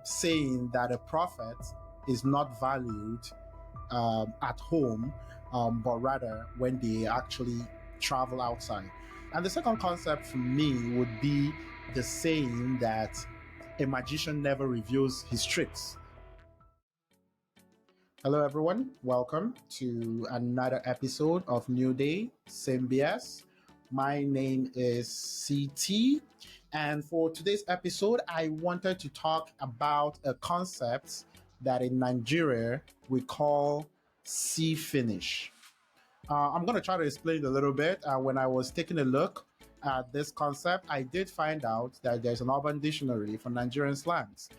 saying that a prophet is not valued at home, but rather when they actually travel outside. And the second concept for me would be the saying that a magician never reveals his tricks. Hello, everyone. Welcome to another episode of New Day, Same B.S. My name is CT, and for today's episode, I wanted to talk about a concept that in Nigeria we call sea finish. I'm going to try to explain it a little bit. When I was taking a look at this concept, I did find out that there's an urban dictionary for Nigerian slangs.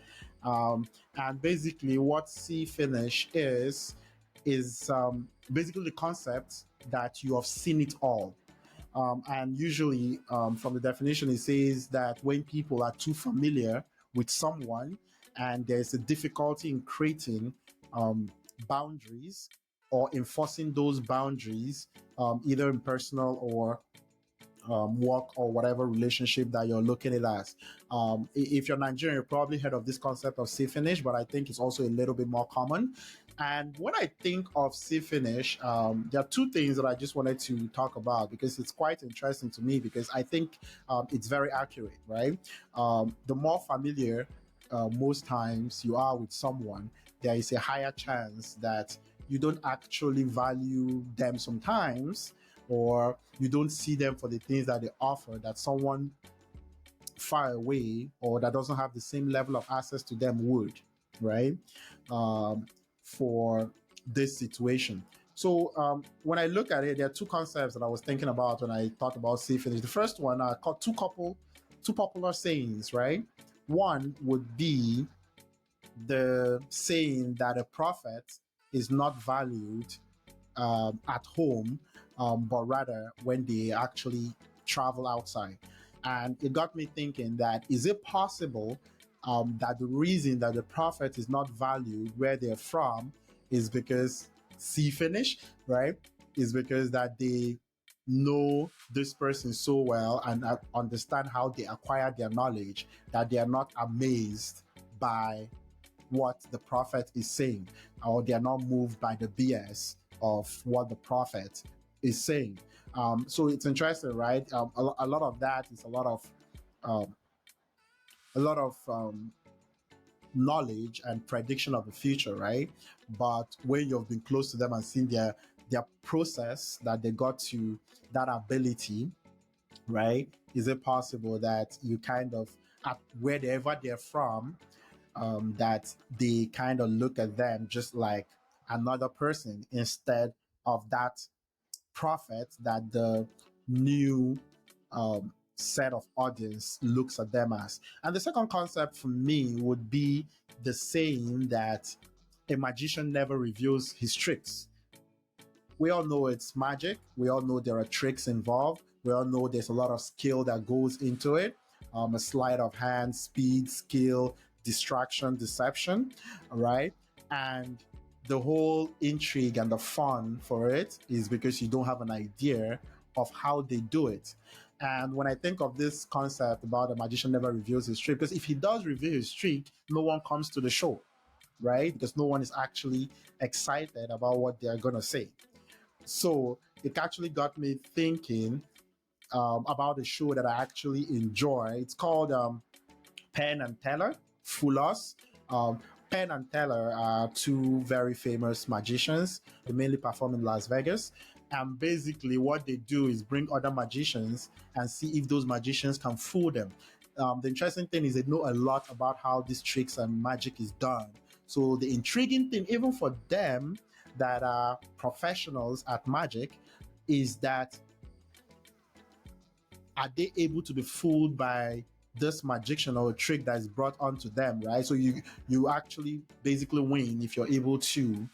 And basically, what sea finish is basically the concept that you have seen it all. And usually, from the definition, it says that when people are too familiar with someone and there's a difficulty in creating boundaries or enforcing those boundaries, either in personal or work or whatever relationship that you're looking at as. If you're Nigerian, you probably heard of this concept of sea finish, but I think it's also a little bit more common. And when I think of sea finish, there are two things that I just wanted to talk about because it's quite interesting to me because I think it's very accurate, right? The more familiar most times you are with someone, there is a higher chance that you don't actually value them sometimes, or you don't see them for the things that they offer that someone far away or that doesn't have the same level of access to them would, right? For this situation. So when I look at it, there are two concepts that I was thinking about when I thought about sea finish. The first one, I called two popular sayings, right? One would be the saying that a prophet is not valued at home, but rather when they actually travel outside. And it got me thinking that is it possible that the reason that the prophet is not valued where they're from is because sea finish, right? Is because that they know this person so well and understand how they acquire their knowledge that they are not amazed by what the prophet is saying, or they are not moved by the BS of what the prophet is saying. So it's interesting, right? A lot of that is um, a lot of knowledge and prediction of the future, right? But when you've been close to them and seen their process that they got to that ability, right? Is it possible that you kind of at wherever they're from, that they kind of look at them just like another person instead of that prophet that the new set of audience looks at them as. And the second concept for me would be the saying that a magician never reveals his tricks. We all know it's magic. We all know there are tricks involved. We all know there's a lot of skill that goes into it. A sleight of hand, speed, skill, distraction, deception, right? And the whole intrigue and the fun for it is because you don't have an idea of how they do it. And when I think of this concept about a magician never reveals his trick, because if he does reveal his trick, no one comes to the show, right? Because no one is actually excited about what they're going to say. So it actually got me thinking about a show that I actually enjoy. It's called Penn and Teller, Fullers. Penn and Teller are two very famous magicians. They mainly perform in Las Vegas. And basically, what they do is bring other magicians and see if those magicians can fool them. The interesting thing is they know a lot about how these tricks and magic is done. So the intriguing thing, even for them that are professionals at magic, is that are they able to be fooled by this magician or a trick that is brought onto them, right? So you actually basically win if you're able to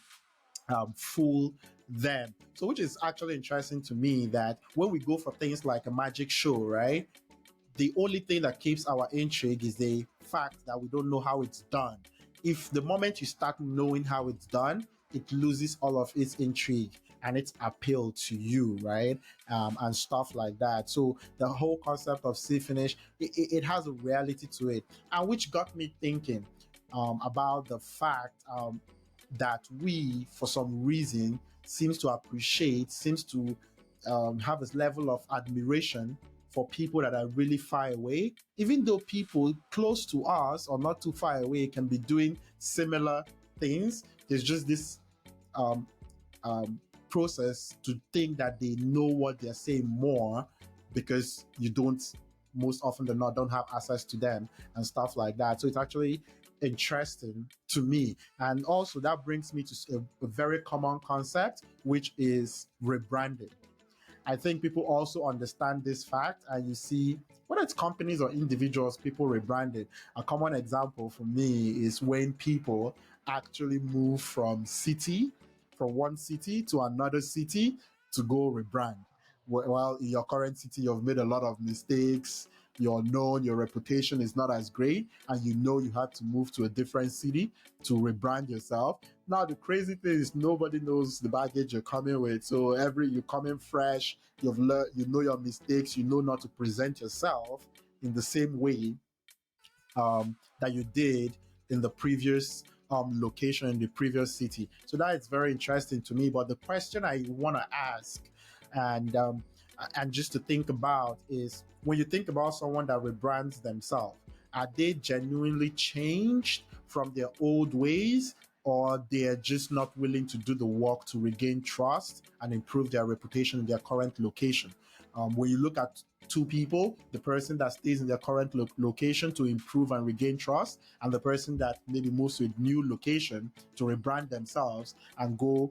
fool them. So which is actually interesting to me that when we go for things like a magic show, right? The only thing that keeps our intrigue is the fact that we don't know how it's done. If the moment you start knowing how it's done, it loses all of its intrigue and its appeal to you, right? And stuff like that. So the whole concept of sea finish, it has a reality to it, and which got me thinking. about the fact that we, for some reason, seems to have this level of admiration for people that are really far away, even though people close to us or not too far away can be doing similar things. There's just this um, um, process to think that they know what they're saying more because you don't, most often than not, don't have access to them and stuff like that. So it's actually interesting to me. And also, that brings me to a very common concept, which is rebranding. I think people also understand this fact, and you see whether it's companies or individuals, people rebranded. A common example for me is when people actually move from one city to another city to go rebrand. Well, in your current city, you've made a lot of mistakes. You're known, your reputation is not as great, and you know you have to move to a different city to rebrand yourself. Now the crazy thing is nobody knows the baggage you're coming with. So you come in fresh, you've learned, you know your mistakes, you know not to present yourself in the same way that you did in the previous location in the previous city. So that is very interesting to me. But the question I want to ask, and and just to think about, is when you think about someone that rebrands themselves, are they genuinely changed from their old ways, or they're just not willing to do the work to regain trust and improve their reputation in their current location? When you look at two people, the person that stays in their current location to improve and regain trust, and the person that maybe moves to a new location to rebrand themselves and go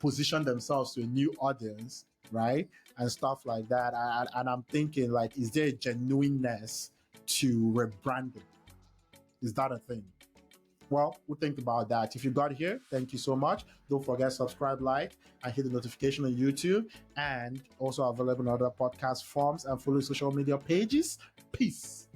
position themselves to a new audience, right? And stuff like that. And I'm thinking, like, is there a genuineness to rebranding? Is that a thing? Well, we'll think about that. If you got here, thank you so much. Don't forget subscribe, like, and hit the notification on YouTube, and also available on other podcast forms and follow social media pages. Peace.